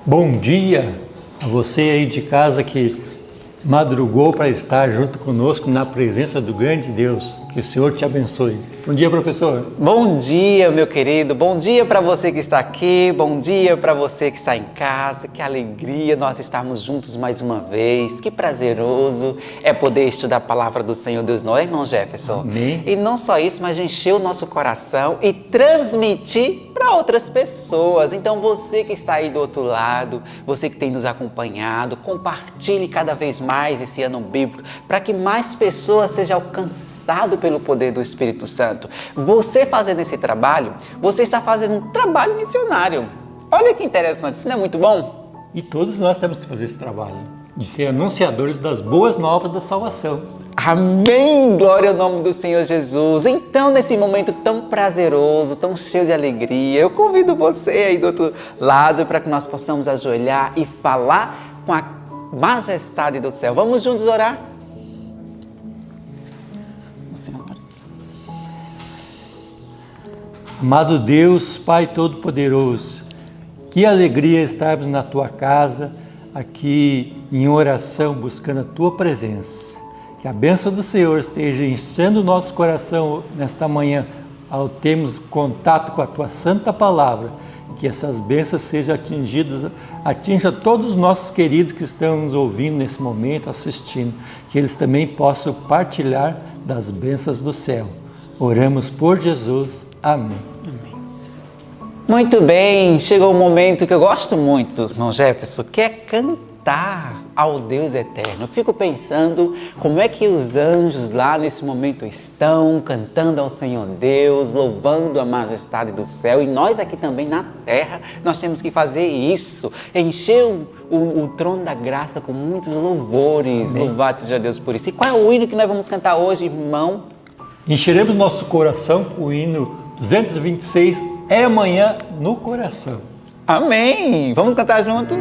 Bom dia a você aí de casa que madrugou para estar junto conosco na presença do grande Deus. Que o Senhor te abençoe. Bom dia, professor. Bom dia, meu querido. Bom dia para você que está aqui. Bom dia para você que está em casa. Que alegria nós estarmos juntos mais uma vez. Que prazeroso é poder estudar a palavra do Senhor Deus, não é, irmão Jefferson? Amém. E não só isso, mas encher o nosso coração e transmitir para outras pessoas. Então você que está aí do outro lado, você que tem nos acompanhado, compartilhe cada vez mais esse ano bíblico para que mais pessoas sejam alcançadas pelo poder do Espírito Santo. Você fazendo esse trabalho, você está fazendo um trabalho missionário. Olha que interessante, isso não é muito bom? E todos nós temos que fazer esse trabalho, de ser anunciadores das boas novas da salvação. Amém! Glória ao nome do Senhor Jesus. Então, nesse momento tão prazeroso, tão cheio de alegria, eu convido você aí do outro lado para que nós possamos ajoelhar e falar com a majestade do céu. Vamos juntos orar? Amado Deus, Pai Todo-Poderoso, que alegria estarmos na Tua casa, aqui em oração, buscando a Tua presença. Que a bênção do Senhor esteja enchendo o nosso coração nesta manhã, ao termos contato com a Tua Santa Palavra. Que essas bênçãos sejam atinja todos os nossos queridos que estão nos ouvindo nesse momento, assistindo. Que eles também possam partilhar das bênçãos do céu. Oramos por Jesus. Amém. Muito bem, chegou um momento que eu gosto muito, irmão Jefferson, que é cantar ao Deus eterno. Eu fico pensando como é que os anjos lá nesse momento estão cantando ao Senhor Deus, louvando a majestade do céu, e nós aqui também na terra, nós temos que fazer isso, encher o trono da graça com muitos louvores. Louvado seja Deus por isso. E qual é o hino que nós vamos cantar hoje, irmão? Encheremos nosso coração com o hino 226, é amanhã no coração. Amém! Vamos cantar juntos?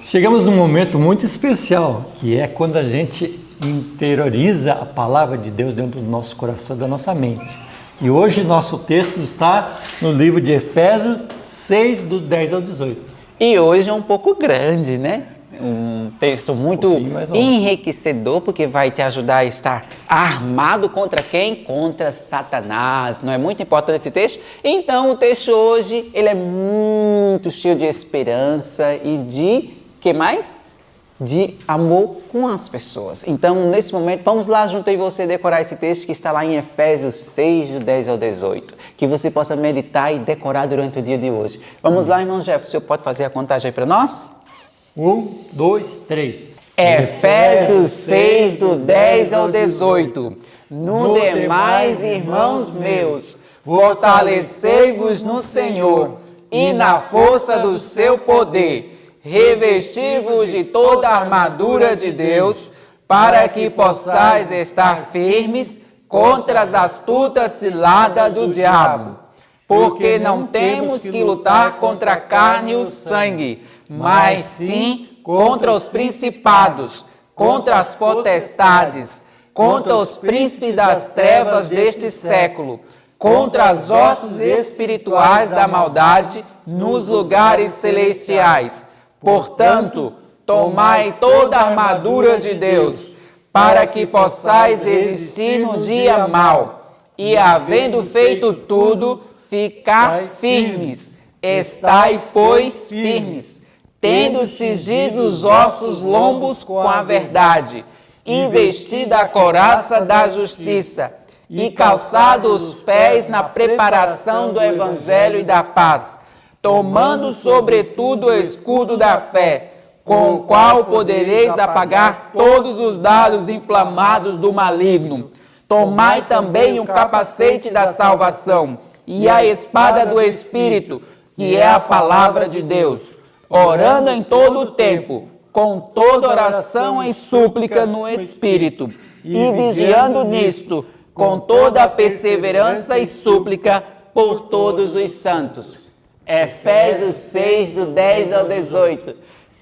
Chegamos num momento muito especial, que é quando a gente interioriza a palavra de Deus dentro do nosso coração, da nossa mente. E hoje nosso texto está no livro de Efésios 6, do 10 ao 18. E hoje é um pouco grande, né? Um texto muito enriquecedor, porque vai te ajudar a estar armado contra quem? Contra Satanás. Não é muito importante esse texto? Então o texto hoje, ele é muito cheio de esperança e de, que mais? De amor com as pessoas. Então, nesse momento, vamos lá junto aí você decorar esse texto que está lá em Efésios 6, do 10 ao 18. Que você possa meditar e decorar durante o dia de hoje. Vamos lá, irmão Jefferson, o senhor pode fazer a contagem aí para nós? 1, 2, 3. Efésios 6, do 10 ao 18. No demais, irmãos meus, fortalecei-vos no Senhor e na força do seu poder. Revesti-vos de toda a armadura de Deus, para que possais estar firmes contra as astutas ciladas do diabo. Porque não temos que lutar contra a carne e o sangue, mas sim contra os principados, contra as potestades, contra os príncipes das trevas deste século, contra as hostes espirituais da maldade nos lugares celestiais. Portanto, tomai toda a armadura de Deus, para que possais resistir no dia mau, e havendo feito tudo, ficar firmes. Estai, pois, firmes, tendo cingido os vossos lombos com a verdade, e vestida a couraça da justiça, e calçado os pés na preparação do evangelho e da paz, tomando sobretudo o escudo da fé, com o qual podereis apagar todos os dardos inflamados do maligno. Tomai também o capacete da salvação e a espada do Espírito, que é a palavra de Deus, orando em todo o tempo, com toda oração e súplica no Espírito, e vigiando nisto, com toda a perseverança e súplica por todos os santos. Efésios 6, do 10 ao 18.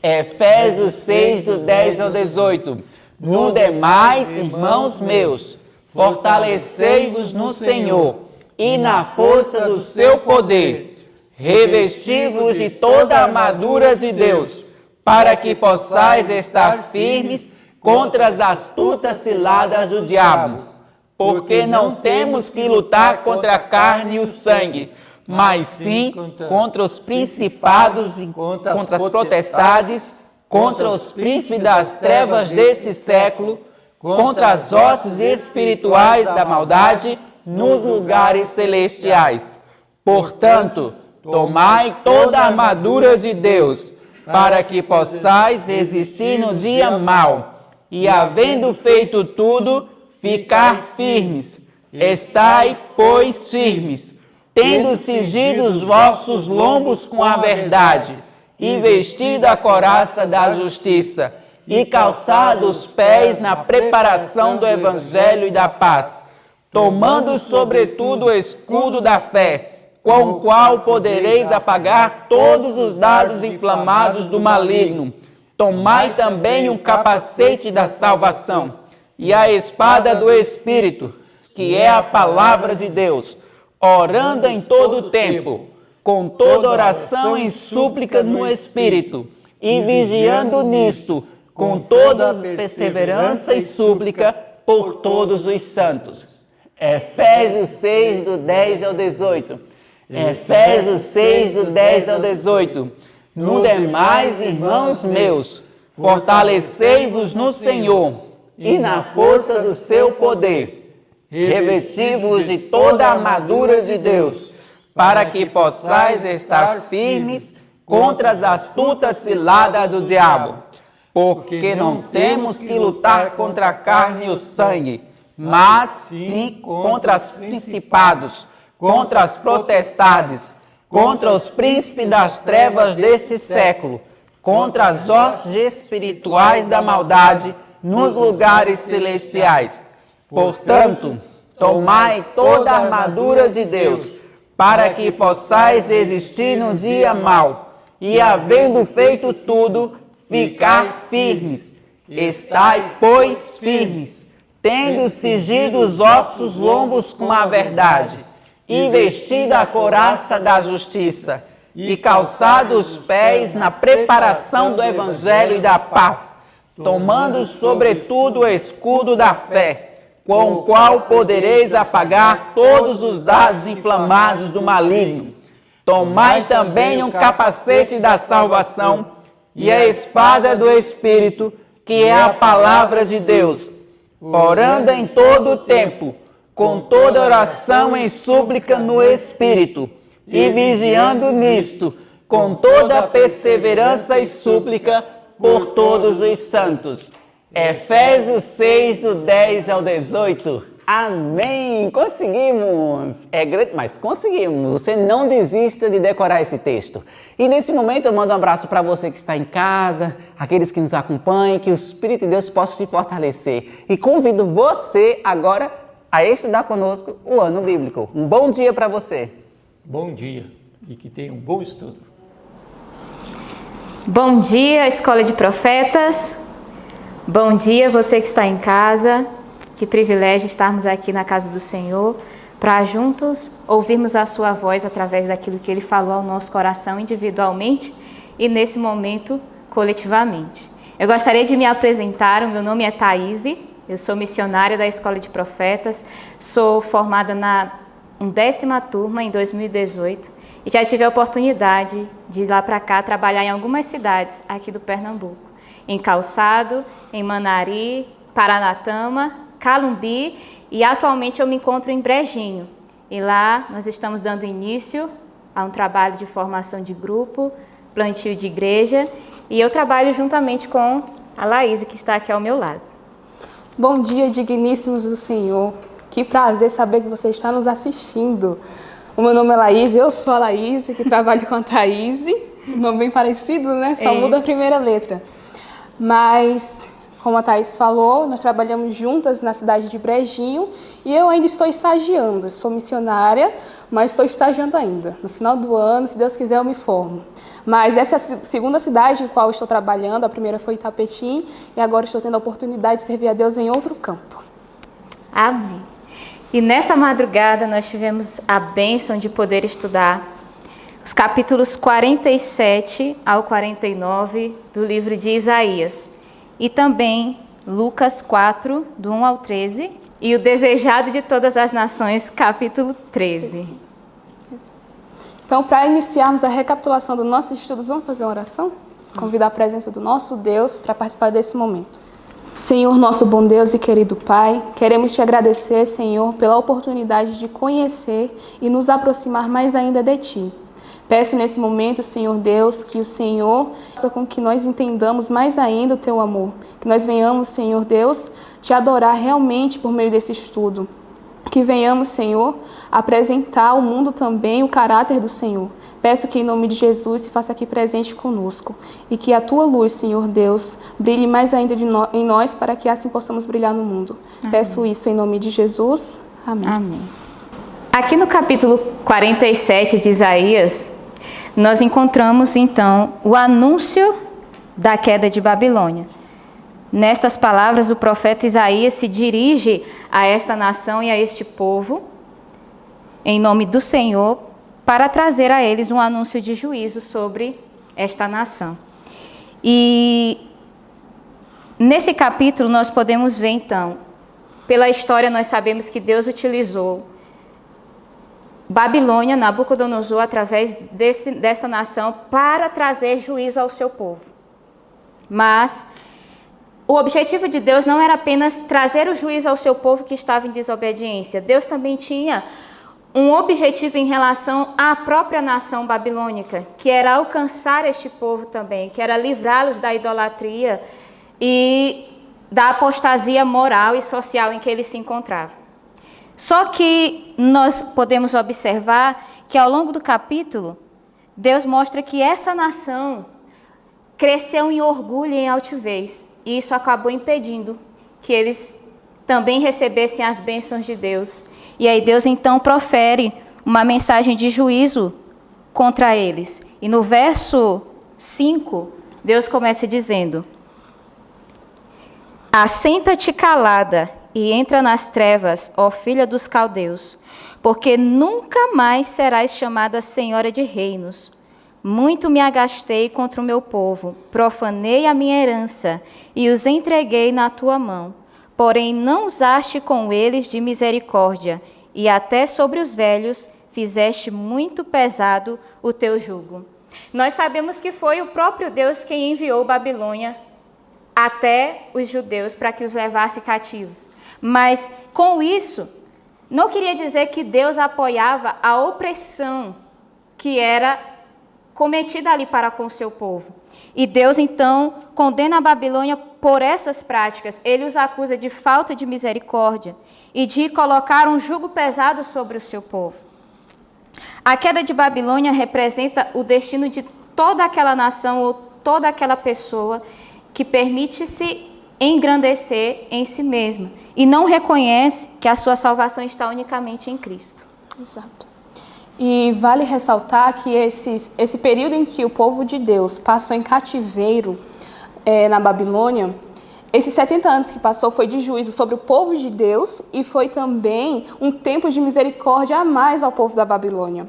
Efésios 6, do 10 ao 18. No demais, irmãos meus, fortalecei-vos no Senhor e na força do seu poder. Revesti-vos de toda a armadura de Deus, para que possais estar firmes contra as astutas ciladas do diabo. Porque não temos que lutar contra a carne e o sangue, mas sim contra os principados e contra as potestades, contra os príncipes das trevas desse século, contra as hostes espirituais da maldade nos lugares celestiais. Portanto, tomai toda a armadura de Deus, para que possais resistir no dia mau, e havendo feito tudo, ficar firmes. Estai, pois, firmes, tendo cingido os vossos lombos com a verdade, e vestido a couraça da justiça, e calçado os pés na preparação do evangelho e da paz, tomando sobretudo o escudo da fé, com o qual podereis apagar todos os dardos inflamados do maligno. Tomai também um capacete da salvação, e a espada do Espírito, que é a palavra de Deus, orando em todo o tempo, com toda oração e súplica no Espírito, e vigiando nisto, com toda perseverança e súplica por todos os santos. Efésios 6, do 10 ao 18. Efésios 6, do 10 ao 18. No demais, irmãos meus, fortalecei-vos no Senhor e na força do seu poder. Revesti-vos de toda a armadura de Deus, para que possais estar firmes contra as astutas ciladas do diabo. Porque não temos que lutar contra a carne e o sangue, mas sim contra os principados, contra as potestades, contra os príncipes das trevas deste século, contra as hostes espirituais da maldade nos lugares celestiais. Portanto, tomai toda a armadura de Deus, para que possais resistir no dia mau, e havendo feito tudo, ficai firmes. Estai, pois, firmes, tendo cingido os vossos lombos com a verdade, e vestida a couraça da justiça, e calçado os pés na preparação do evangelho e da paz, tomando sobretudo o escudo da fé, com o qual podereis apagar todos os dardos inflamados do maligno. Tomai também um capacete da salvação e a espada do Espírito, que é a palavra de Deus, orando em todo o tempo, com toda oração e súplica no Espírito, e vigiando nisto, com toda perseverança e súplica por todos os santos. Efésios 6, do 10 ao 18. Amém! Conseguimos! É grande, mas conseguimos. Você não desista de decorar esse texto. E nesse momento eu mando um abraço para você que está em casa, aqueles que nos acompanham, que o Espírito de Deus possa te fortalecer. E convido você agora a estudar conosco o ano bíblico. Um bom dia para você. Bom dia e que tenha um bom estudo. Bom dia, Escola de Profetas. Bom dia, você que está em casa. Que privilégio estarmos aqui na casa do Senhor para juntos ouvirmos a sua voz através daquilo que Ele falou ao nosso coração individualmente e nesse momento coletivamente. Eu gostaria de me apresentar, o meu nome é Thaíse, eu sou missionária da Escola de Profetas, sou formada na 10ª turma em 2018 e já tive a oportunidade de ir lá para cá trabalhar em algumas cidades aqui do Pernambuco, em Calçado, em Manari, Paranatama, Calumbi e atualmente eu me encontro em Brejinho. E lá nós estamos dando início a um trabalho de formação de grupo, plantio de igreja e eu trabalho juntamente com a Laís, que está aqui ao meu lado. Bom dia, digníssimos do Senhor. Que prazer saber que você está nos assistindo. O meu nome é Laís, eu sou a Laís, que trabalho com a Thaís. Um nome bem parecido, né? Só muda a primeira letra. Mas, como a Thaís falou, nós trabalhamos juntas na cidade de Brejinho e eu ainda estou estagiando. Sou missionária, mas estou estagiando ainda. No final do ano, se Deus quiser, eu me formo. Mas essa é a segunda cidade em qual estou trabalhando. A primeira foi Itapetim e agora estou tendo a oportunidade de servir a Deus em outro campo. Amém. E nessa madrugada nós tivemos a bênção de poder estudar os capítulos 47 ao 49 do livro de Isaías. E também Lucas 4, do 1 ao 13, e o Desejado de Todas as Nações, capítulo 13. Então, para iniciarmos a recapitulação dos nossos estudos, vamos fazer uma oração? Convidar a presença do nosso Deus para participar desse momento. Senhor, nosso bom Deus e querido Pai, queremos te agradecer, Senhor, pela oportunidade de conhecer e nos aproximar mais ainda de Ti. Peço nesse momento, Senhor Deus, que o Senhor faça com que nós entendamos mais ainda o Teu amor. Que nós venhamos, Senhor Deus, te adorar realmente por meio desse estudo. Que venhamos, Senhor, apresentar ao mundo também o caráter do Senhor. Peço que em nome de Jesus se faça aqui presente conosco. E que a Tua luz, Senhor Deus, brilhe mais ainda em nós para que assim possamos brilhar no mundo. Amém. Peço isso em nome de Jesus. Amém. Amém. Aqui no capítulo 47 de Isaías, nós encontramos, então, o anúncio da queda de Babilônia. Nestas palavras, o profeta Isaías se dirige a esta nação e a este povo, em nome do Senhor, para trazer a eles um anúncio de juízo sobre esta nação. E nesse capítulo nós podemos ver, então, pela história nós sabemos que Deus utilizou Babilônia, Nabucodonosor, através dessa nação, para trazer juízo ao seu povo. Mas o objetivo de Deus não era apenas trazer o juízo ao seu povo que estava em desobediência. Deus também tinha um objetivo em relação à própria nação babilônica, que era alcançar este povo também, que era livrá-los da idolatria e da apostasia moral e social em que eles se encontravam. Só que nós podemos observar que ao longo do capítulo, Deus mostra que essa nação cresceu em orgulho e em altivez. E isso acabou impedindo que eles também recebessem as bênçãos de Deus. E aí Deus então profere uma mensagem de juízo contra eles. E no verso 5 Deus começa dizendo: assenta-te calada e entra nas trevas, ó filha dos caldeus, porque nunca mais serás chamada senhora de reinos. Muito me agastei contra o meu povo, profanei a minha herança e os entreguei na tua mão. Porém não usaste com eles de misericórdia, e até sobre os velhos fizeste muito pesado o teu jugo. Nós sabemos que foi o próprio Deus quem enviou Babilônia até os judeus para que os levasse cativos. Mas com isso, não queria dizer que Deus apoiava a opressão que era cometida ali para com o seu povo. E Deus, então, condena a Babilônia por essas práticas. Ele os acusa de falta de misericórdia e de colocar um jugo pesado sobre o seu povo. A queda de Babilônia representa o destino de toda aquela nação ou toda aquela pessoa que permite-se engrandecer em si mesma e não reconhece que a sua salvação está unicamente em Cristo. Exato. E vale ressaltar que esse período em que o povo de Deus passou em cativeiro na Babilônia, esses 70 anos que passou foi de juízo sobre o povo de Deus e foi também um tempo de misericórdia a mais ao povo da Babilônia.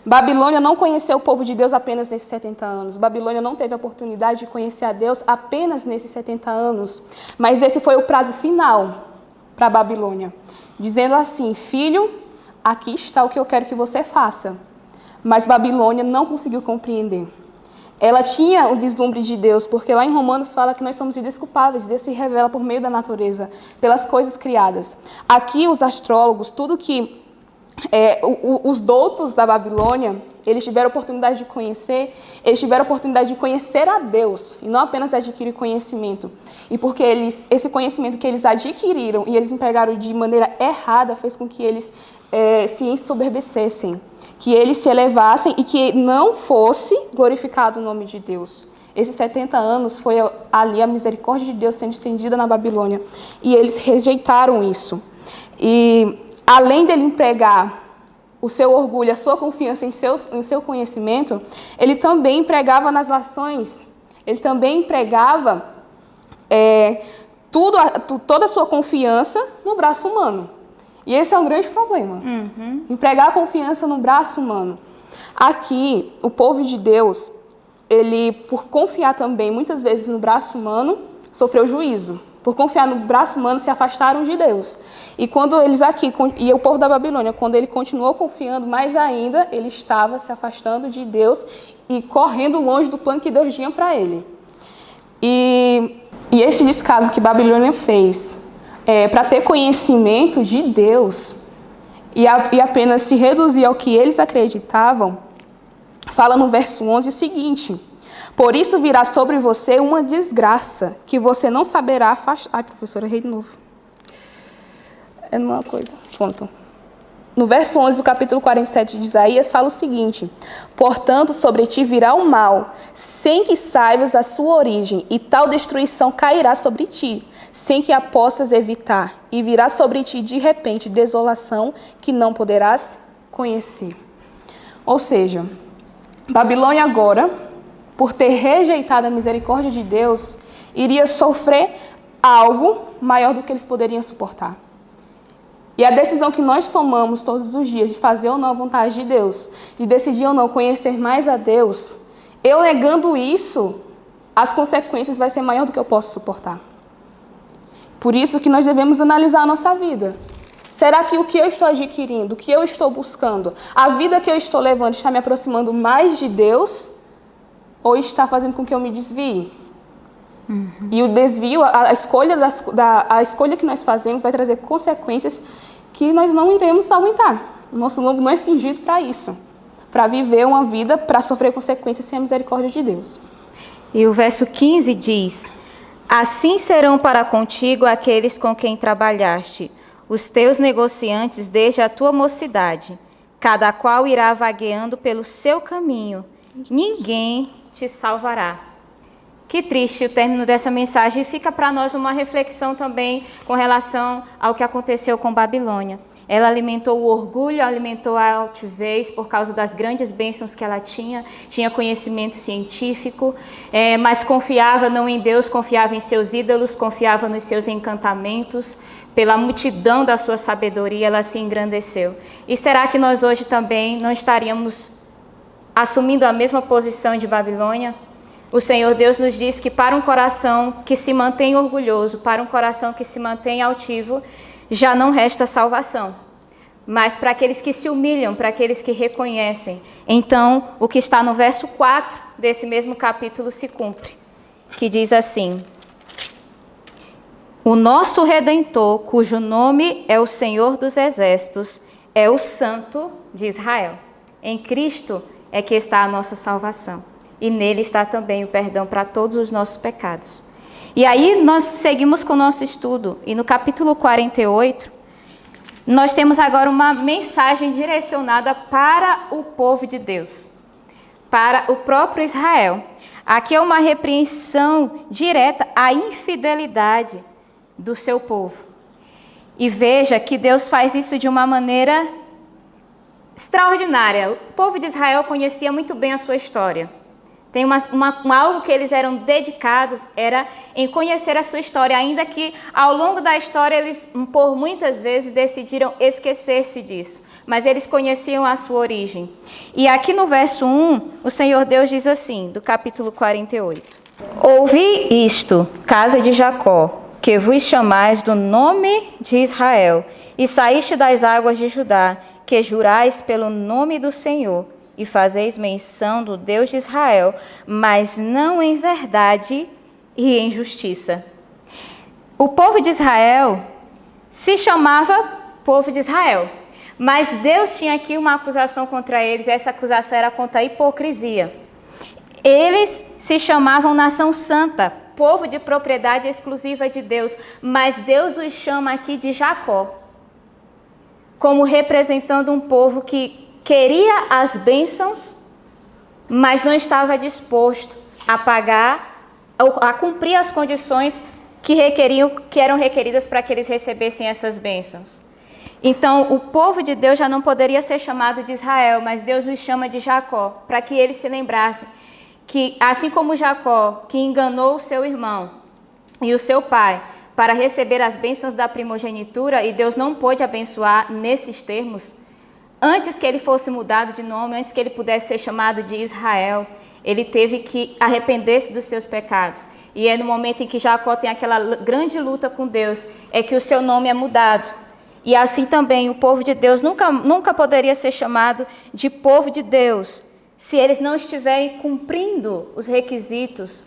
Babilônia não conheceu o povo de Deus apenas nesses 70 anos. Babilônia não teve a oportunidade de conhecer a Deus apenas nesses 70 anos. Mas esse foi o prazo final para a Babilônia, dizendo assim: filho, aqui está o que eu quero que você faça. Mas Babilônia não conseguiu compreender. Ela tinha o vislumbre de Deus, porque lá em Romanos fala que nós somos indesculpáveis. Deus se revela por meio da natureza, pelas coisas criadas. Aqui os astrólogos, tudo que os doutos da Babilônia, eles tiveram a oportunidade de conhecer, eles tiveram a oportunidade de conhecer a Deus, e não apenas adquirir conhecimento. E porque esse conhecimento que eles adquiriram e eles empregaram de maneira errada, fez com que eles se ensoberbecessem, que eles se elevassem e que não fosse glorificado o nome de Deus. Esses 70 anos foi ali a misericórdia de Deus sendo estendida na Babilônia, e eles rejeitaram isso. E além dele empregar o seu orgulho, a sua confiança em seu conhecimento, ele também empregava nas nações, ele também empregava toda a sua confiança no braço humano. E esse é um grande problema. Empregar a confiança no braço humano. Aqui, o povo de Deus, ele, por confiar também muitas vezes no braço humano, sofreu juízo. Por confiar no braço humano, se afastaram de Deus. E quando eles aqui, e o povo da Babilônia, quando ele continuou confiando, mais ainda, ele estava se afastando de Deus e correndo longe do plano que Deus tinha para ele. E esse descaso que Babilônia fez, para ter conhecimento de Deus e apenas se reduzir ao que eles acreditavam, fala no verso 11 o seguinte: por isso virá sobre você uma desgraça que você não saberá afastar. Ai, professora, errei de novo. É uma coisa. Pronto. No verso 11 do capítulo 47 de Isaías fala o seguinte: portanto, sobre ti virá o mal, sem que saibas a sua origem, e tal destruição cairá sobre ti, sem que a possas evitar, e virá sobre ti de repente desolação que não poderás conhecer. Ou seja, Babilônia agora, por ter rejeitado a misericórdia de Deus, iria sofrer algo maior do que eles poderiam suportar. E a decisão que nós tomamos todos os dias de fazer ou não a vontade de Deus, de decidir ou não conhecer mais a Deus, eu negando isso, as consequências vai ser maior do que eu posso suportar. Por isso que nós devemos analisar a nossa vida. Será que o que eu estou adquirindo, o que eu estou buscando, a vida que eu estou levando está me aproximando mais de Deus ou está fazendo com que eu me desvie? E o desvio, a escolha que nós fazemos vai trazer consequências que nós não iremos aguentar. O nosso lombo não é cingido para isso, para viver uma vida, para sofrer consequências sem a misericórdia de Deus. E o verso 15 diz: assim serão para contigo aqueles com quem trabalhaste, os teus negociantes desde a tua mocidade, cada qual irá vagueando pelo seu caminho, ninguém te salvará. Que triste o término dessa mensagem, e fica para nós uma reflexão também com relação ao que aconteceu com Babilônia. Ela alimentou o orgulho, alimentou a altivez por causa das grandes bênçãos que ela tinha conhecimento científico, mas confiava não em Deus, confiava em seus ídolos, confiava nos seus encantamentos. Pela multidão da sua sabedoria, ela se engrandeceu. E será que nós hoje também não estaríamos assumindo a mesma posição de Babilônia? O Senhor Deus nos diz que para um coração que se mantém orgulhoso, para um coração que se mantém altivo, já não resta salvação. Mas para aqueles que se humilham, para aqueles que reconhecem, então o que está no verso 4 desse mesmo capítulo se cumpre, que diz assim: o nosso Redentor, cujo nome é o Senhor dos Exércitos, é o Santo de Israel. Em Cristo é que está a nossa salvação. E nele está também o perdão para todos os nossos pecados. E aí nós seguimos com o nosso estudo. E no capítulo 48, nós temos agora uma mensagem direcionada para o povo de Deus, para o próprio Israel. Aqui é uma repreensão direta à infidelidade do seu povo. E veja que Deus faz isso de uma maneira extraordinária. O povo de Israel conhecia muito bem a sua história. Tem algo que eles eram dedicados, era em conhecer a sua história, ainda que ao longo da história eles, por muitas vezes, decidiram esquecer-se disso. Mas eles conheciam a sua origem. E aqui no verso 1, o Senhor Deus diz assim, do capítulo 48. Ouvi isto, casa de Jacó, que vos chamais do nome de Israel, e saíste das águas de Judá, que jurais pelo nome do Senhor, e fazeis menção do Deus de Israel, mas não em verdade e em justiça. O povo de Israel se chamava povo de Israel, mas Deus tinha aqui uma acusação contra eles, e essa acusação era contra a hipocrisia. Eles se chamavam nação santa, povo de propriedade exclusiva de Deus, mas Deus os chama aqui de Jacó, como representando um povo que queria as bênçãos, mas não estava disposto a pagar, a cumprir as condições que eram requeridas para que eles recebessem essas bênçãos. Então, o povo de Deus já não poderia ser chamado de Israel, mas Deus os chama de Jacó, para que eles se lembrassem que, assim como Jacó, que enganou o seu irmão e o seu pai para receber as bênçãos da primogenitura, e Deus não pôde abençoar nesses termos, antes que ele fosse mudado de nome, antes que ele pudesse ser chamado de Israel, ele teve que arrepender-se dos seus pecados. E é no momento em que Jacó tem aquela grande luta com Deus, é que o seu nome é mudado. E assim também o povo de Deus nunca poderia ser chamado de povo de Deus, se eles não estiverem cumprindo os requisitos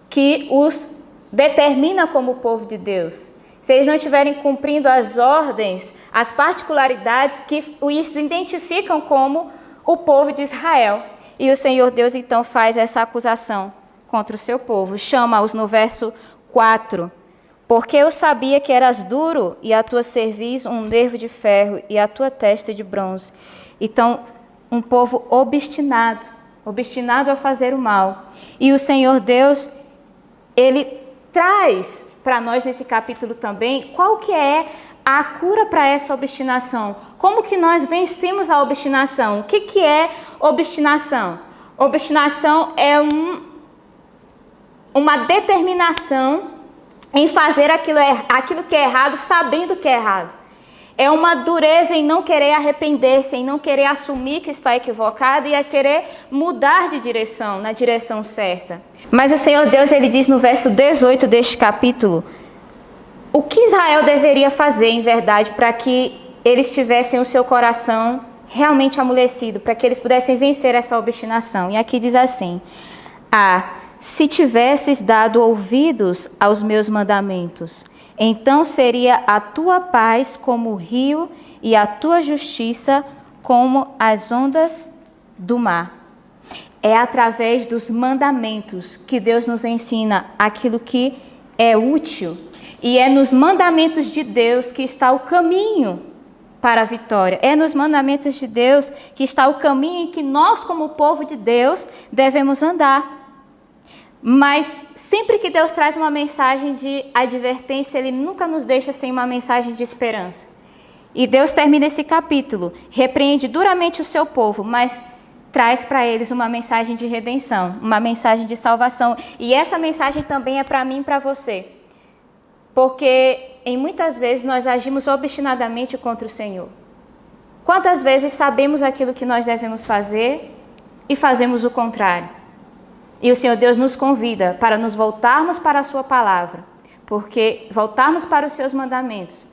que os determina como povo de Deus. Se eles não estiverem cumprindo as ordens, as particularidades que os identificam como o povo de Israel. E o Senhor Deus então faz essa acusação contra o seu povo. Chama-os no verso 4. Porque eu sabia que eras duro e a tua cerviz um nervo de ferro e a tua testa de bronze. Então, um povo obstinado a fazer o mal. E o Senhor Deus, ele traz para nós nesse capítulo também qual que é a cura para essa obstinação. Como que nós vencemos a obstinação? O que é obstinação? Obstinação é uma determinação em fazer aquilo que é errado, sabendo que é errado. É uma dureza em não querer arrepender-se, em não querer assumir que está equivocado e a querer mudar de direção, na direção certa. Mas o Senhor Deus, ele diz no verso 18 deste capítulo, o que Israel deveria fazer, em verdade, para que eles tivessem o seu coração realmente amolecido, para que eles pudessem vencer essa obstinação. E aqui diz assim, se tivesses dado ouvidos aos meus mandamentos, então seria a tua paz como o rio e a tua justiça como as ondas do mar. É através dos mandamentos que Deus nos ensina aquilo que é útil. E é nos mandamentos de Deus que está o caminho para a vitória. É nos mandamentos de Deus que está o caminho em que nós, como povo de Deus, devemos andar. Mas sempre que Deus traz uma mensagem de advertência, Ele nunca nos deixa sem uma mensagem de esperança. E Deus termina esse capítulo, repreende duramente o seu povo, mas traz para eles uma mensagem de redenção, uma mensagem de salvação. E essa mensagem também é para mim e para você. Porque em muitas vezes nós agimos obstinadamente contra o Senhor. Quantas vezes sabemos aquilo que nós devemos fazer e fazemos o contrário? E o Senhor Deus nos convida para nos voltarmos para a sua palavra, porque voltarmos para os seus mandamentos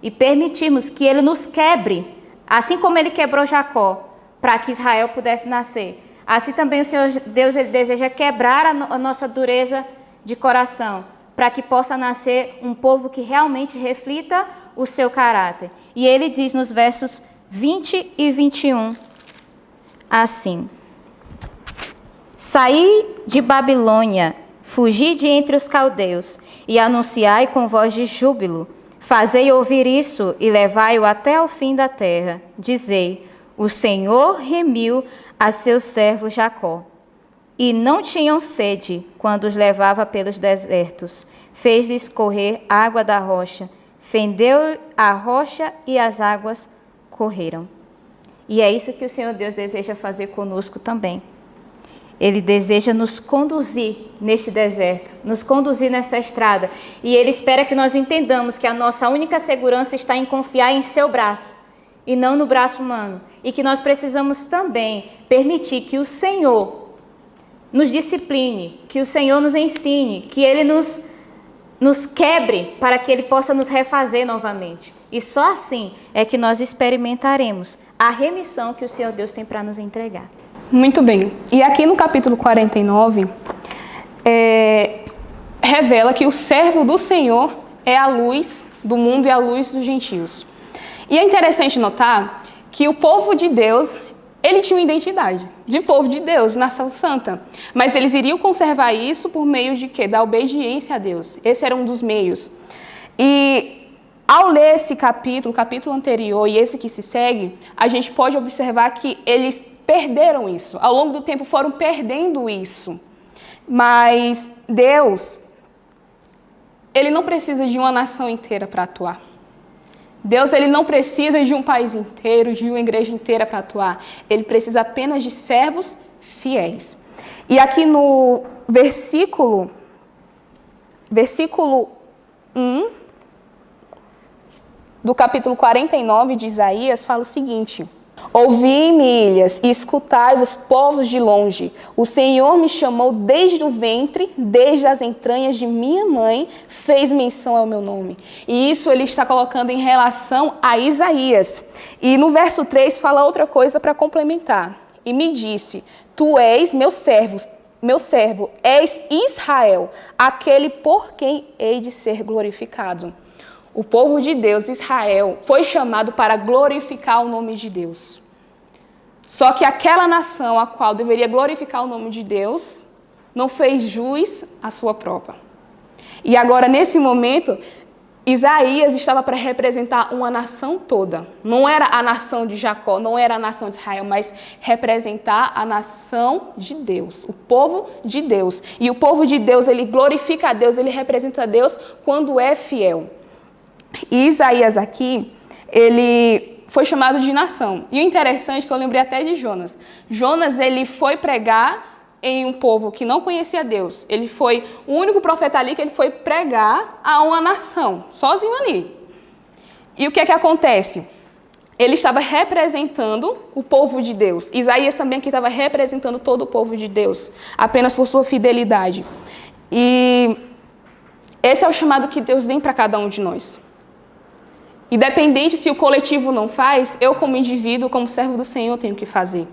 e permitirmos que Ele nos quebre, assim como Ele quebrou Jacó, para que Israel pudesse nascer. Assim também o Senhor Deus Ele deseja quebrar a nossa dureza de coração, para que possa nascer um povo que realmente reflita o seu caráter. E Ele diz nos versos 20 e 21, assim: Saí de Babilônia, fugi de entre os caldeus, e anunciai com voz de júbilo. Fazei ouvir isso e levai-o até ao fim da terra. Dizei: o Senhor remiu a seu servo Jacó. E não tinham sede quando os levava pelos desertos. Fez-lhes correr água da rocha. Fendeu a rocha e as águas correram. E é isso que o Senhor Deus deseja fazer conosco também. Ele deseja nos conduzir neste deserto, nos conduzir nessa estrada. E Ele espera que nós entendamos que a nossa única segurança está em confiar em seu braço e não no braço humano. E que nós precisamos também permitir que o Senhor nos discipline, que o Senhor nos ensine, que Ele nos quebre para que Ele possa nos refazer novamente. E só assim é que nós experimentaremos a remissão que o Senhor Deus tem para nos entregar. Muito bem. E aqui no capítulo 49, revela que o servo do Senhor é a luz do mundo e a luz dos gentios. E é interessante notar que o povo de Deus, ele tinha uma identidade de povo de Deus, nação santa. Mas eles iriam conservar isso por meio de quê? Da obediência a Deus. Esse era um dos meios. E ao ler esse capítulo, o capítulo anterior e esse que se segue, a gente pode observar que eles perderam isso. Ao longo do tempo foram perdendo isso. Mas Deus, Ele não precisa de uma nação inteira para atuar. Deus, Ele não precisa de um país inteiro, de uma igreja inteira para atuar. Ele precisa apenas de servos fiéis. E aqui no versículo 1 do capítulo 49 de Isaías, fala o seguinte: Ouvi-me, ilhas, e escutai-vos, povos de longe. O Senhor me chamou desde o ventre, desde as entranhas de minha mãe, fez menção ao meu nome. E isso ele está colocando em relação a Isaías. E no verso 3 fala outra coisa para complementar. E me disse: Tu és meu servo, és Israel, aquele por quem hei de ser glorificado. O povo de Deus, Israel, foi chamado para glorificar o nome de Deus. Só que aquela nação a qual deveria glorificar o nome de Deus não fez jus à sua prova. E agora, nesse momento, Isaías estava para representar uma nação toda. Não era a nação de Jacó, não era a nação de Israel, mas representar a nação de Deus, o povo de Deus. E o povo de Deus, ele glorifica a Deus, ele representa a Deus quando é fiel. E Isaías aqui, ele foi chamado de nação. E o interessante é que eu lembrei até de Jonas. Jonas, ele foi pregar em um povo que não conhecia Deus. Ele foi o único profeta ali que ele foi pregar a uma nação, sozinho ali. E o que é que acontece? Ele estava representando o povo de Deus. Isaías também aqui estava representando todo o povo de Deus, apenas por sua fidelidade. E esse é o chamado que Deus tem para cada um de nós. Independente se o coletivo não faz, eu como indivíduo, como servo do Senhor, tenho que fazer.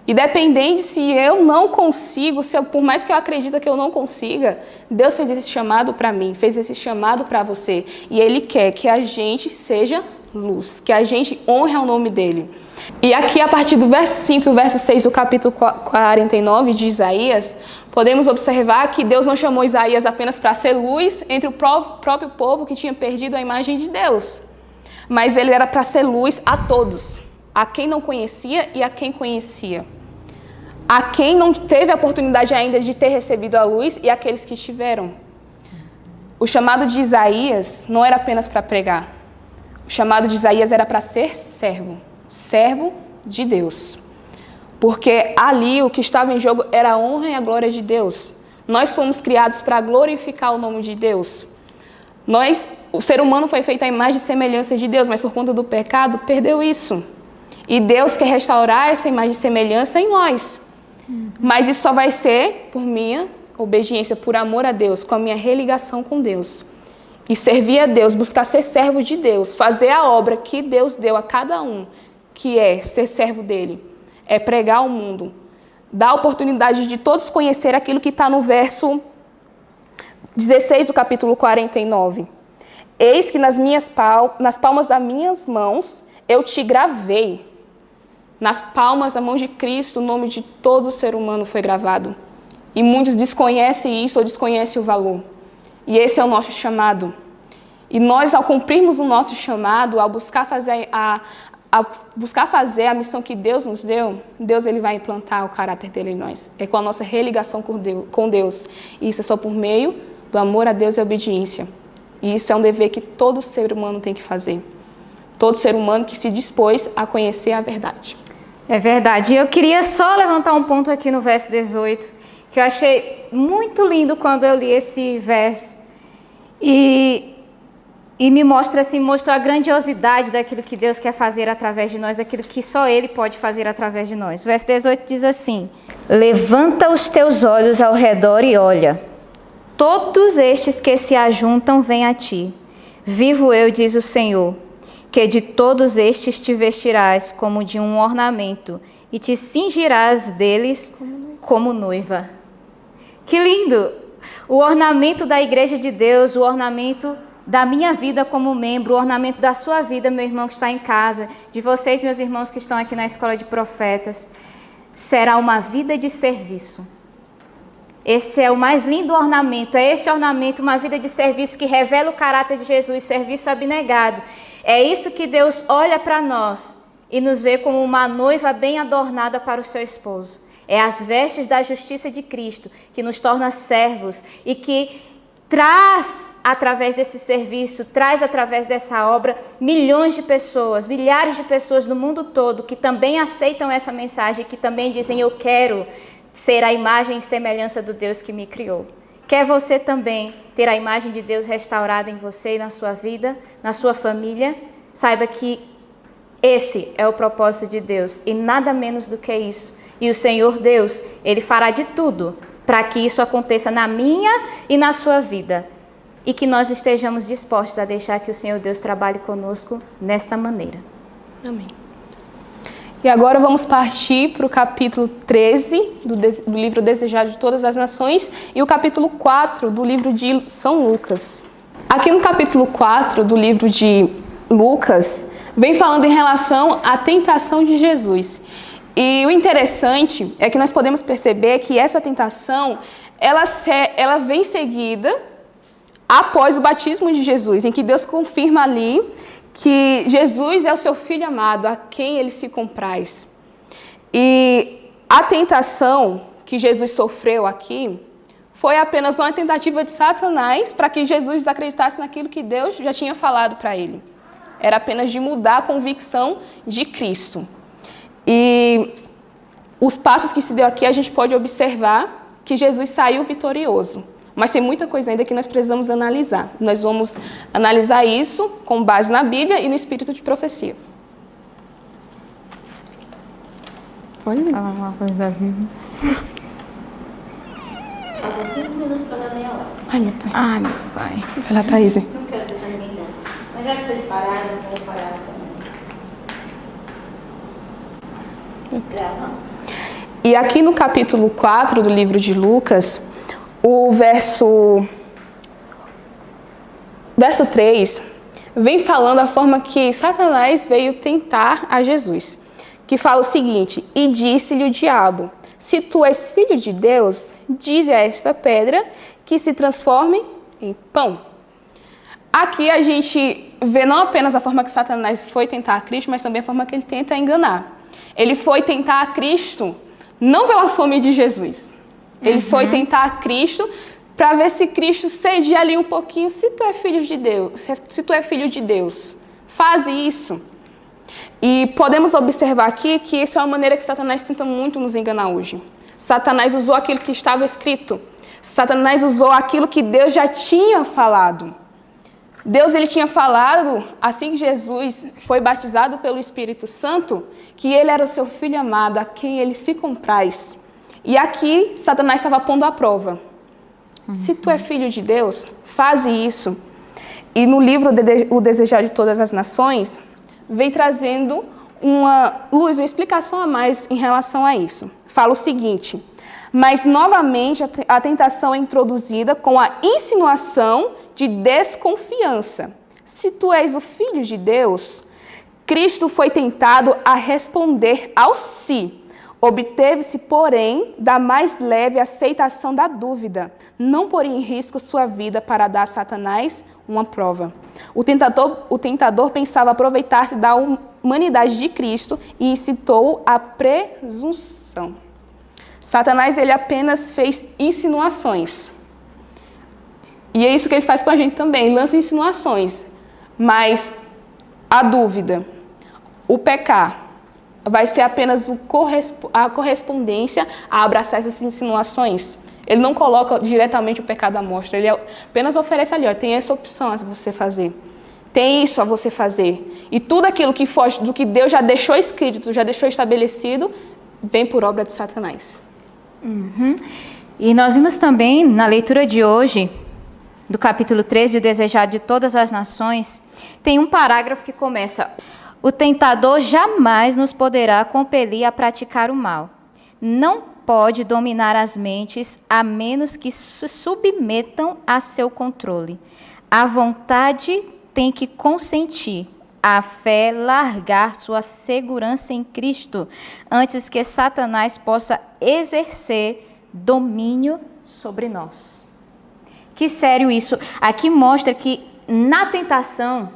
Independente se eu não consigo, por mais que eu acredite que eu não consiga, Deus fez esse chamado para mim, fez esse chamado para você. E Ele quer que a gente seja luz, que a gente honre ao nome dEle. E aqui, a partir do verso 5 e o verso 6 do capítulo 49 de Isaías, podemos observar que Deus não chamou Isaías apenas para ser luz entre o próprio povo que tinha perdido a imagem de Deus. Mas ele era para ser luz a todos, a quem não conhecia e a quem conhecia. A quem não teve a oportunidade ainda de ter recebido a luz e aqueles que tiveram. O chamado de Isaías não era apenas para pregar. O chamado de Isaías era para ser servo, servo de Deus. Porque ali o que estava em jogo era a honra e a glória de Deus. Nós fomos criados para glorificar o nome de Deus. O ser humano foi feito à imagem e semelhança de Deus, mas por conta do pecado perdeu isso. E Deus quer restaurar essa imagem e semelhança em nós. Mas isso só vai ser por minha obediência, por amor a Deus, com a minha religação com Deus. E servir a Deus, buscar ser servo de Deus, fazer a obra que Deus deu a cada um, que é ser servo dele, é pregar ao mundo. Dar a oportunidade de todos conhecer aquilo que está no verso 16 do capítulo 49. Eis que nas palmas das minhas mãos eu te gravei. Nas palmas da mão de Cristo, o nome de todo ser humano foi gravado. E muitos desconhecem isso ou desconhecem o valor. E esse é o nosso chamado. E nós, ao cumprirmos o nosso chamado, ao buscar fazer a missão que Deus nos deu, Deus ele vai implantar o caráter dele em nós. É com a nossa religação com Deus. E isso é só por meio do amor a Deus e a obediência. E isso é um dever que todo ser humano tem que fazer. Todo ser humano que se dispôs a conhecer a verdade. É verdade. E eu queria só levantar um ponto aqui no verso 18, que eu achei muito lindo quando eu li esse verso. E me mostrou a grandiosidade daquilo que Deus quer fazer através de nós, daquilo que só Ele pode fazer através de nós. O verso 18 diz assim: levanta os teus olhos ao redor e olha. Todos estes que se ajuntam vêm a ti. Vivo eu, diz o Senhor, que de todos estes te vestirás como de um ornamento e te cingirás deles como noiva. Que lindo! O ornamento da igreja de Deus, o ornamento da minha vida como membro, o ornamento da sua vida, meu irmão que está em casa, de vocês, meus irmãos que estão aqui na Escola de Profetas, será uma vida de serviço. Esse é o mais lindo ornamento, é esse ornamento, uma vida de serviço que revela o caráter de Jesus, serviço abnegado. É isso que Deus olha para nós e nos vê como uma noiva bem adornada para o seu esposo. É as vestes da justiça de Cristo que nos torna servos e que traz, através desse serviço, traz através dessa obra, milhões de pessoas, milhares de pessoas no mundo todo que também aceitam essa mensagem, que também dizem: eu quero ser a imagem e semelhança do Deus que me criou. Quer você também ter a imagem de Deus restaurada em você e na sua vida, na sua família? Saiba que esse é o propósito de Deus e nada menos do que isso. E o Senhor Deus, Ele fará de tudo para que isso aconteça na minha e na sua vida. E que nós estejamos dispostos a deixar que o Senhor Deus trabalhe conosco nesta maneira. Amém. E agora vamos partir para o capítulo 13 do livro Desejado de Todas as Nações e o capítulo 4 do livro de São Lucas. Aqui no capítulo 4 do livro de Lucas, vem falando em relação à tentação de Jesus. E o interessante é que nós podemos perceber que essa tentação, ela vem seguida após o batismo de Jesus, em que Deus confirma ali que Jesus é o seu Filho amado, a quem ele se compraz. E a tentação que Jesus sofreu aqui foi apenas uma tentativa de Satanás para que Jesus desacreditasse naquilo que Deus já tinha falado para ele. Era apenas de mudar a convicção de Cristo. E os passos que se deu aqui, a gente pode observar que Jesus saiu vitorioso. Mas tem muita coisa ainda que nós precisamos analisar. Nós vamos analisar isso com base na Bíblia e no espírito de profecia. Pode falar uma coisa da Bíblia. Falta 5 minutos para dar meia hora. Ai, meu pai. Ai, meu pai. Pela Thaís. Não quero deixar ninguém dessa. Mas já que vocês pararam, eu vou parar também. Gravando. E aqui no capítulo 4 do livro de Lucas, o verso 3 vem falando a forma que Satanás veio tentar a Jesus, que fala o seguinte: e disse-lhe o diabo: se tu és filho de Deus, dize a esta pedra que se transforme em pão. Aqui a gente vê não apenas a forma que Satanás foi tentar a Cristo, mas também a forma que ele tenta enganar. Ele foi tentar a Cristo não pela fome de Jesus. Ele foi tentar a Cristo para ver se Cristo cedia ali um pouquinho. Se tu é filho de Deus, Faze isso. E podemos observar aqui que essa é uma maneira que Satanás tenta muito nos enganar hoje. Satanás usou aquilo que estava escrito. Satanás usou aquilo que Deus já tinha falado. Deus ele tinha falado, assim que Jesus foi batizado pelo Espírito Santo, que ele era o seu filho amado, a quem ele se compraz. E aqui, Satanás estava pondo à prova. Se tu é filho de Deus, faze isso. E no livro O Desejar de Todas as Nações, vem trazendo uma luz, uma explicação a mais em relação a isso. Fala o seguinte: mas novamente a tentação é introduzida com a insinuação de desconfiança. Se tu és o filho de Deus, Cristo foi tentado a responder ao si. Obteve-se, porém, da mais leve aceitação da dúvida. Não pôr em risco sua vida para dar a Satanás uma prova. O tentador pensava aproveitar-se da humanidade de Cristo e incitou a presunção. Satanás ele apenas fez insinuações. E é isso que ele faz com a gente também, lança insinuações. Mas a dúvida, o pecar, vai ser apenas a correspondência a abraçar essas insinuações. Ele não coloca diretamente o pecado à mostra, ele apenas oferece ali, ó, tem essa opção a você fazer. Tem isso a você fazer. E tudo aquilo que foge do que Deus já deixou escrito, já deixou estabelecido, vem por obra de Satanás. E nós vimos também na leitura de hoje, do capítulo 13, o Desejar de Todas as Nações, tem um parágrafo que começa: o tentador jamais nos poderá compelir a praticar o mal. Não pode dominar as mentes a menos que se submetam a seu controle. A vontade tem que consentir, a fé largar sua segurança em Cristo, antes que Satanás possa exercer domínio sobre nós. Que sério isso! Aqui mostra que na tentação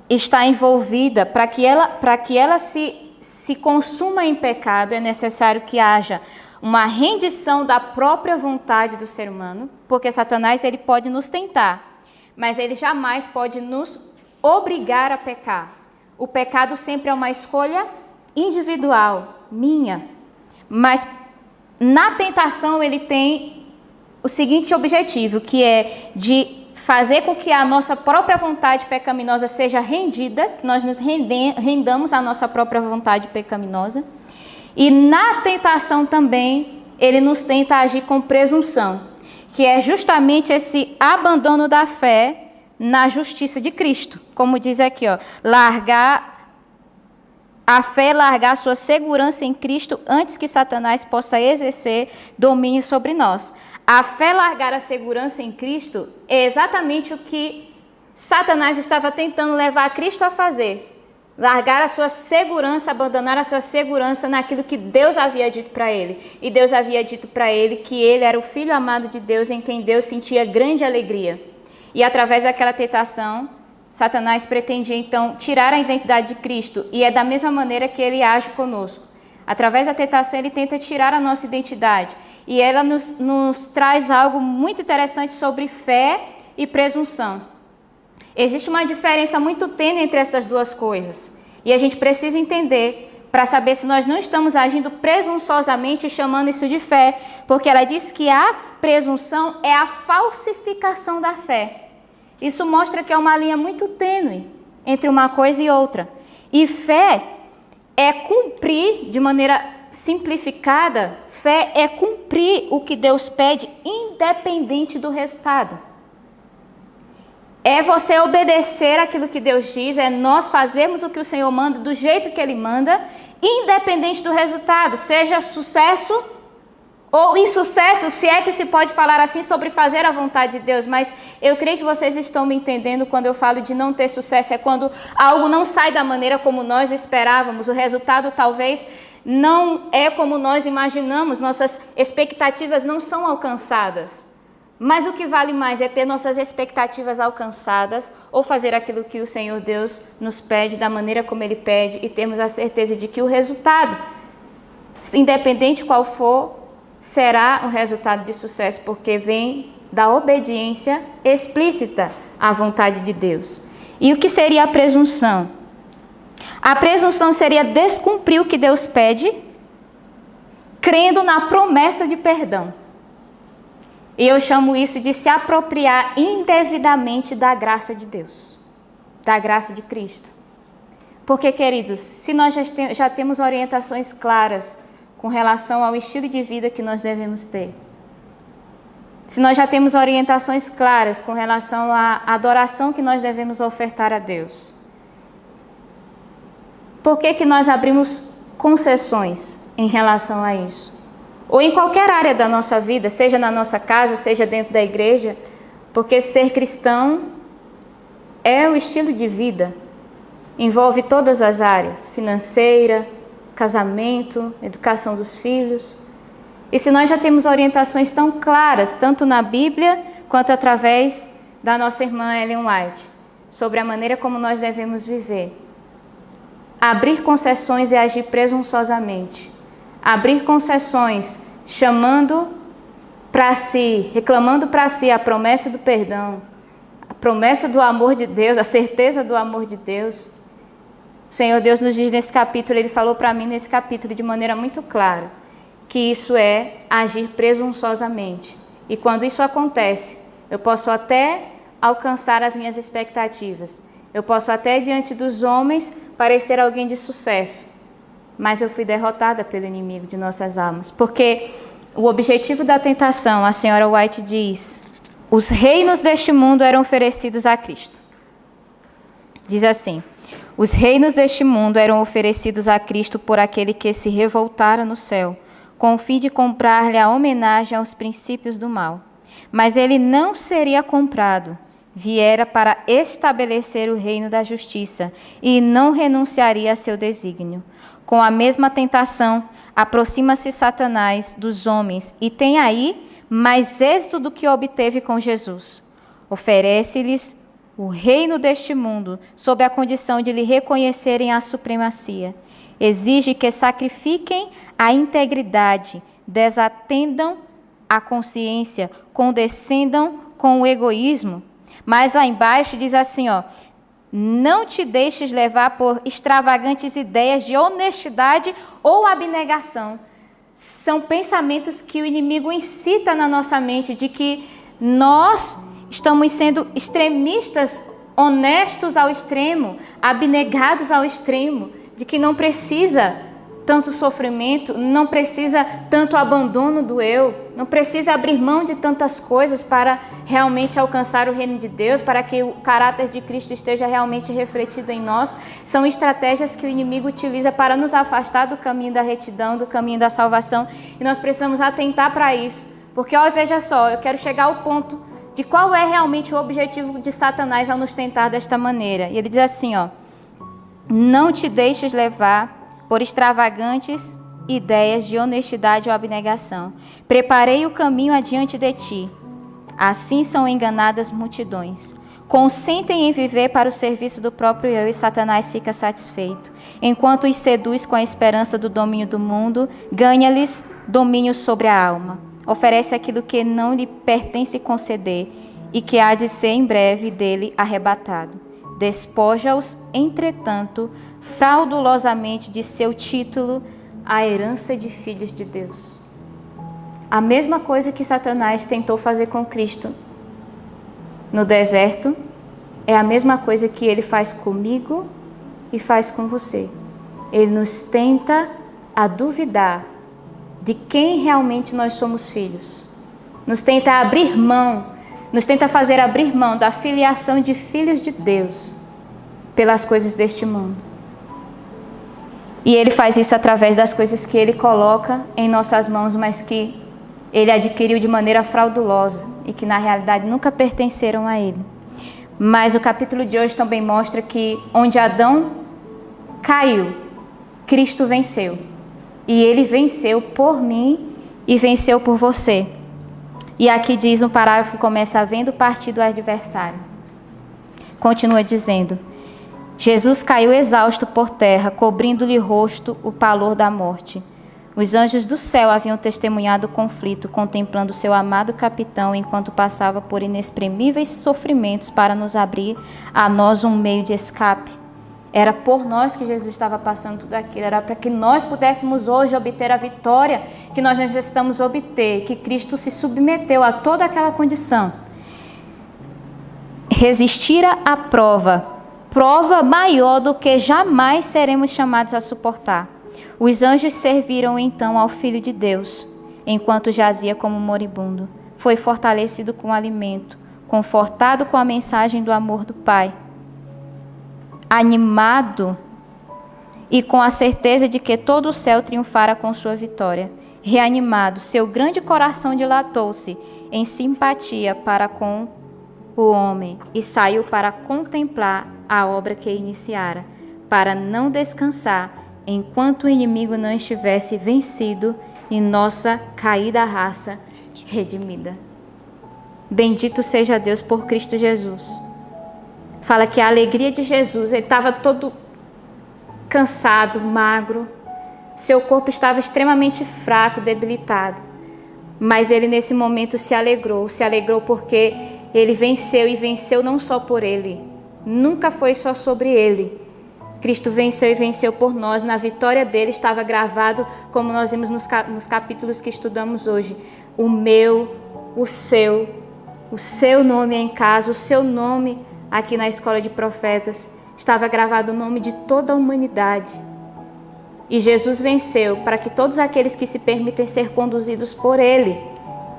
está envolvida, para que ela se consuma em pecado, é necessário que haja uma rendição da própria vontade do ser humano, porque Satanás ele pode nos tentar, mas ele jamais pode nos obrigar a pecar. O pecado sempre é uma escolha individual, minha. Mas na tentação ele tem o seguinte objetivo, que é de fazer com que a nossa própria vontade pecaminosa seja rendida, que nós nos rendamos à nossa própria vontade pecaminosa. E na tentação também, ele nos tenta agir com presunção, que é justamente esse abandono da fé na justiça de Cristo. Como diz aqui, ó, a fé largar sua segurança em Cristo antes que Satanás possa exercer domínio sobre nós. A fé largar a segurança em Cristo é exatamente o que Satanás estava tentando levar Cristo a fazer. Largar a sua segurança, abandonar a sua segurança naquilo que Deus havia dito para ele. E Deus havia dito para ele que ele era o Filho amado de Deus, em quem Deus sentia grande alegria. E através daquela tentação, Satanás pretendia então tirar a identidade de Cristo. E é da mesma maneira que ele age conosco. Através da tentação, ele tenta tirar a nossa identidade. E ela nos traz algo muito interessante sobre fé e presunção. Existe uma diferença muito tênue entre essas duas coisas. E a gente precisa entender para saber se nós não estamos agindo presunçosamente e chamando isso de fé. Porque ela diz que a presunção é a falsificação da fé. Isso mostra que é uma linha muito tênue entre uma coisa e outra. E fé é cumprir, de maneira simplificada, fé é cumprir o que Deus pede, independente do resultado. É você obedecer aquilo que Deus diz, é nós fazermos o que o Senhor manda, do jeito que Ele manda, independente do resultado, seja sucesso ou insucesso, se é que se pode falar assim sobre fazer a vontade de Deus. Mas eu creio que vocês estão me entendendo quando eu falo de não ter sucesso, é quando algo não sai da maneira como nós esperávamos, o resultado talvez não é como nós imaginamos, nossas expectativas não são alcançadas. Mas o que vale mais é ter nossas expectativas alcançadas ou fazer aquilo que o Senhor Deus nos pede, da maneira como Ele pede, e termos a certeza de que o resultado, independente qual for, será um resultado de sucesso, porque vem da obediência explícita à vontade de Deus. E o que seria a presunção? A presunção seria descumprir o que Deus pede, crendo na promessa de perdão. E eu chamo isso de se apropriar indevidamente da graça de Deus, da graça de Cristo. Porque, queridos, se nós já temos orientações claras com relação ao estilo de vida que nós devemos ter, se nós já temos orientações claras com relação à adoração que nós devemos ofertar a Deus, por que nós abrimos concessões em relação a isso? Ou em qualquer área da nossa vida, seja na nossa casa, seja dentro da igreja, porque ser cristão é o estilo de vida, envolve todas as áreas, financeira, casamento, educação dos filhos. E se nós já temos orientações tão claras, tanto na Bíblia, quanto através da nossa irmã Ellen White, sobre a maneira como nós devemos viver, abrir concessões é agir presunçosamente. Abrir concessões chamando para si, reclamando para si a promessa do perdão, a promessa do amor de Deus, a certeza do amor de Deus. O Senhor Deus nos diz nesse capítulo, Ele falou para mim nesse capítulo de maneira muito clara, que isso é agir presunçosamente. E quando isso acontece, eu posso até alcançar as minhas expectativas. Eu posso até, diante dos homens, parecer alguém de sucesso. Mas eu fui derrotada pelo inimigo de nossas almas. Porque o objetivo da tentação, a senhora White diz, os reinos deste mundo eram oferecidos a Cristo. Diz assim, os reinos deste mundo eram oferecidos a Cristo por aquele que se revoltara no céu, com o fim de comprar-lhe a homenagem aos princípios do mal. Mas ele não seria comprado, viera para estabelecer o reino da justiça e não renunciaria a seu desígnio. Com a mesma tentação, aproxima-se Satanás dos homens e tem aí mais êxito do que obteve com Jesus. Oferece-lhes o reino deste mundo, sob a condição de lhe reconhecerem a supremacia. Exige que sacrifiquem a integridade, desatendam a consciência, condescendam com o egoísmo. Mas lá embaixo diz assim, não te deixes levar por extravagantes ideias de honestidade ou abnegação. São pensamentos que o inimigo incita na nossa mente, de que nós estamos sendo extremistas, honestos ao extremo, abnegados ao extremo, de que não precisa tanto sofrimento, não precisa tanto abandono do eu, não precisa abrir mão de tantas coisas para realmente alcançar o reino de Deus, para que o caráter de Cristo esteja realmente refletido em nós. São estratégias que o inimigo utiliza para nos afastar do caminho da retidão, do caminho da salvação, e nós precisamos atentar para isso, porque veja só, eu quero chegar ao ponto de qual é realmente o objetivo de Satanás ao nos tentar desta maneira. E ele diz assim, não te deixes levar por extravagantes ideias de honestidade ou abnegação. Preparei o caminho adiante de ti. Assim são enganadas multidões. Consentem em viver para o serviço do próprio eu e Satanás fica satisfeito. Enquanto os seduz com a esperança do domínio do mundo, ganha-lhes domínio sobre a alma. Oferece aquilo que não lhe pertence conceder e que há de ser em breve dele arrebatado. Despoja-os, entretanto, fraudulosamente de seu título, a herança de filhos de Deus. A mesma coisa que Satanás tentou fazer com Cristo no deserto, é a mesma coisa que ele faz comigo e faz com você. Ele nos tenta a duvidar de quem realmente nós somos filhos. Nos tenta abrir mão, nos tenta fazer abrir mão da filiação de filhos de Deus pelas coisas deste mundo. E ele faz isso através das coisas que ele coloca em nossas mãos, mas que ele adquiriu de maneira fraudulosa e que na realidade nunca pertenceram a ele. Mas o capítulo de hoje também mostra que onde Adão caiu, Cristo venceu. E ele venceu por mim e venceu por você. E aqui diz um parágrafo que começa: havendo partido o adversário. Continua dizendo: Jesus caiu exausto por terra, cobrindo-lhe o rosto o pavor da morte. Os anjos do céu haviam testemunhado o conflito, contemplando seu amado capitão enquanto passava por inexprimíveis sofrimentos para nos abrir a nós um meio de escape. Era por nós que Jesus estava passando tudo aquilo, era para que nós pudéssemos hoje obter a vitória que nós necessitamos obter, que Cristo se submeteu a toda aquela condição. Resistir à prova maior do que jamais seremos chamados a suportar. Os anjos serviram então ao Filho de Deus, enquanto jazia como moribundo. Foi fortalecido com alimento, confortado com a mensagem do amor do Pai, animado e com a certeza de que todo o céu triunfara com sua vitória. Reanimado, seu grande coração dilatou-se em simpatia para com o homem e saiu para contemplar a obra que iniciara, para não descansar enquanto o inimigo não estivesse vencido e nossa caída raça redimida. Bendito seja Deus por Cristo Jesus. Fala que a alegria de Jesus, ele estava todo cansado, magro, seu corpo estava extremamente fraco, debilitado, mas ele nesse momento se alegrou porque ele venceu e venceu não só por ele, nunca foi só sobre ele. Cristo venceu e venceu por nós. Na vitória dele estava gravado, como nós vimos nos capítulos que estudamos hoje, o meu, o seu nome em casa, o seu nome aqui na Escola de Profetas. Estava gravado o nome de toda a humanidade. E Jesus venceu para que todos aqueles que se permitem ser conduzidos por ele,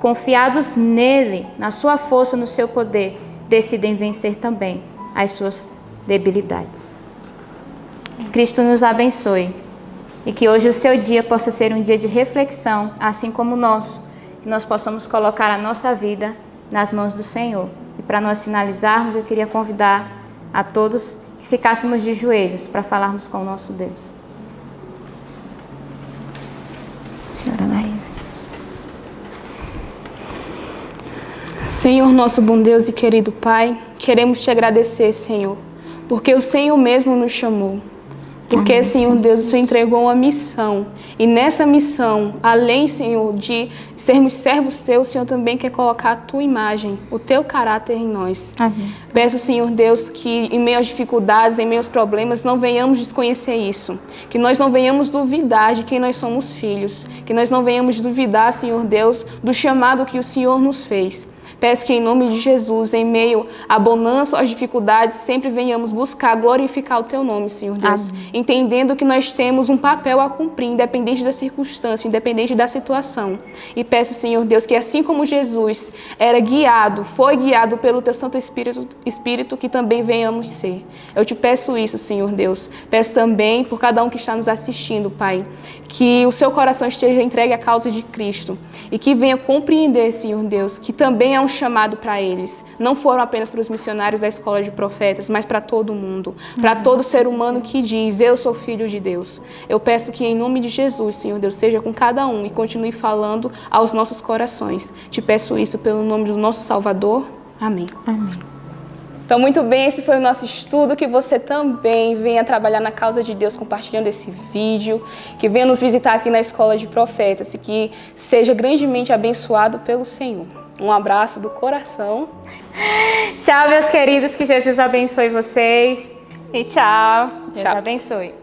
confiados nele, na sua força, no seu poder, decidem vencer também as suas debilidades. Que Cristo nos abençoe e que hoje o seu dia possa ser um dia de reflexão, assim como o nosso, que nós possamos colocar a nossa vida nas mãos do Senhor. E para nós finalizarmos, eu queria convidar a todos que ficássemos de joelhos para falarmos com o nosso Deus. Senhora Anaísa. Senhor, nosso bom Deus e querido Pai, queremos te agradecer, Senhor, porque o Senhor mesmo nos chamou. Porque, Senhor Deus, o Senhor entregou uma missão. E nessa missão, além, Senhor, de sermos servos teus, o Senhor também quer colocar a tua imagem, o teu caráter em nós. Amém. Peço, Senhor Deus, que em meio às dificuldades, em meio aos problemas, não venhamos desconhecer isso. Que nós não venhamos duvidar de quem nós somos filhos. Que nós não venhamos duvidar, Senhor Deus, do chamado que o Senhor nos fez. Peço que em nome de Jesus, em meio à bonança, às dificuldades, sempre venhamos buscar glorificar o teu nome, Senhor Deus. Amém. Entendendo que nós temos um papel a cumprir, independente da circunstância, independente da situação. E peço, Senhor Deus, que assim como Jesus era guiado, foi guiado pelo teu Santo Espírito, que também venhamos ser. Eu te peço isso, Senhor Deus. Peço também por cada um que está nos assistindo, Pai, que o seu coração esteja entregue à causa de Cristo e que venha compreender, Senhor Deus, que também é um chamado para eles. Não foram apenas para os missionários da Escola de Profetas, mas para todo mundo, para todo ser humano que diz, eu sou filho de Deus. Eu peço que em nome de Jesus, Senhor Deus, seja com cada um e continue falando aos nossos corações. Te peço isso pelo nome do nosso Salvador. Amém. Amém. Então, muito bem, esse foi o nosso estudo, que você também venha trabalhar na causa de Deus compartilhando esse vídeo, que venha nos visitar aqui na Escola de Profetas e que seja grandemente abençoado pelo Senhor. Um abraço do coração. Tchau, meus queridos, que Jesus abençoe vocês e tchau. Deus abençoe.